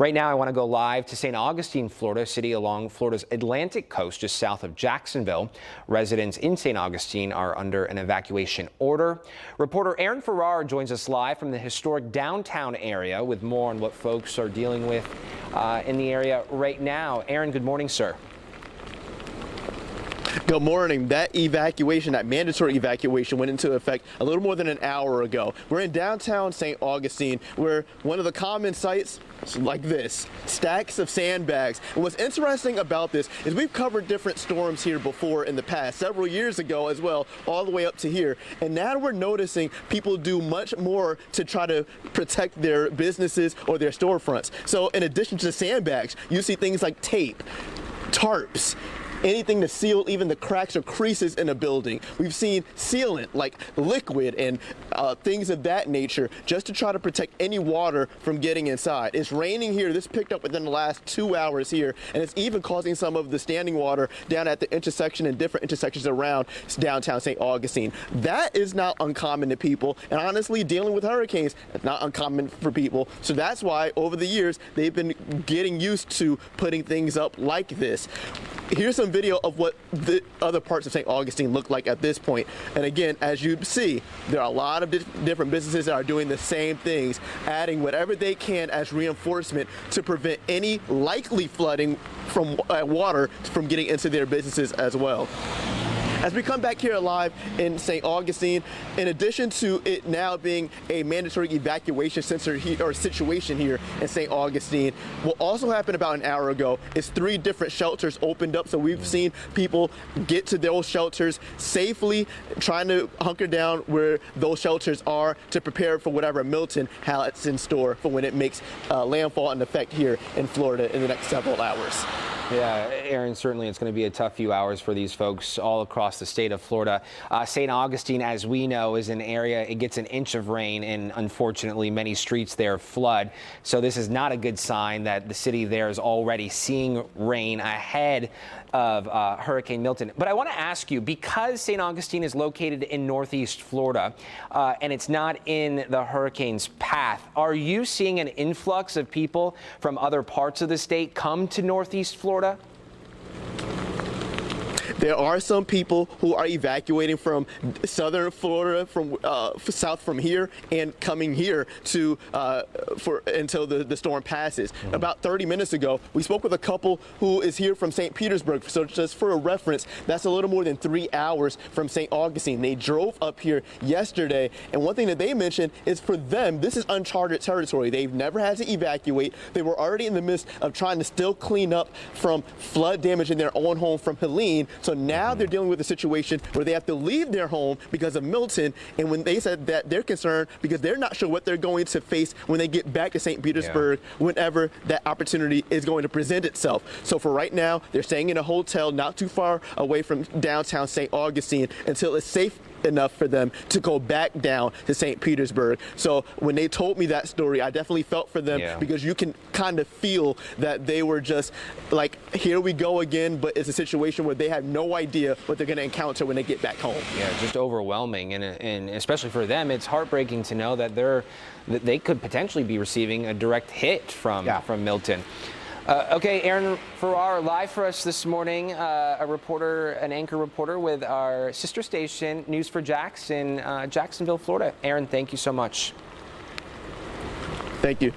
Right now, I want to go live to St. Augustine, Florida, a city along Florida's Atlantic coast, just south of Jacksonville. Residents in St. Augustine are under an evacuation order. Reporter Aaron Farrar joins us live from the historic downtown area with more on what folks are dealing with in the area right now. Aaron, good morning, sir. Good morning. That evacuation, that mandatory evacuation, went into effect a little more than an hour ago. We're in downtown St. Augustine, where one of the common sights is like this, stacks of sandbags. And what's interesting about this is we've covered different storms here before in the past, several years ago as well, all the way up to here. And now we're noticing people do much more to try to protect their businesses or their storefronts. So in addition to sandbags, you see things like tape, tarps, anything to seal even the cracks or creases in a building. We've seen sealant like liquid and things of that nature just to try to protect any water from getting inside. It's raining here. This picked up within the last 2 hours here, and it's even causing some of the standing water down at the intersection and different intersections around downtown St. Augustine. That is not uncommon to people, and honestly, dealing with hurricanes is not uncommon for people. So that's why over the years they've been getting used to putting things up like this. Here's some video of what the other parts of St. Augustine look like at this point. And again, as you see, there are a lot of different businesses that are doing the same things, adding whatever they can as reinforcement to prevent any likely flooding from water from getting into their businesses as well. As we come back here live in St. Augustine, in addition to it now being a mandatory evacuation situation here in St. Augustine, what also happened about an hour ago is 3 different shelters opened up. So we've seen people get to those shelters safely, trying to hunker down where those shelters are to prepare for whatever Milton has in store for when it makes landfall and effect here in Florida in the next several hours. Yeah, Aaron, certainly it's going to be a tough few hours for these folks all across the state of Florida. St. Augustine, as we know, is an area, it gets an inch of rain, and unfortunately many streets there flood. So this is not a good sign that the city there is already seeing rain ahead of Hurricane Milton. But I want to ask you, because St. Augustine is located in Northeast Florida and it's not in the hurricane's path, are you seeing an influx of people from other parts of the state come to Northeast Florida? There are some people who are evacuating from southern Florida, from south from here, and coming here to until the storm passes. Mm-hmm. About 30 minutes ago, we spoke with a couple who is here from St. Petersburg. So just for a reference, that's a little more than 3 hours from St. Augustine. They drove up here yesterday, and one thing that they mentioned is for them, this is uncharted territory. They've never had to evacuate. They were already in the midst of trying to still clean up from flood damage in their own home from Helene. So now they're dealing with a situation where they have to leave their home because of Milton. And when they said that, they're concerned because they're not sure what they're going to face when they get back to St. Petersburg, whenever that opportunity is going to present itself. So for right now, they're staying in a hotel not too far away from downtown St. Augustine until it's safe enough for them to go back down to St. Petersburg. So when they told me that story, I definitely felt for them, because you can kind of feel that they were just like, here we go again, but it's a situation where they have no idea what they're going to encounter when they get back home. Yeah, just overwhelming, and especially for them, it's heartbreaking to know that they could potentially be receiving a direct hit from Milton. Okay, Aaron Farrar, live for us this morning, an anchor reporter with our sister station, News4JAX in Jacksonville, Florida. Aaron, thank you so much. Thank you.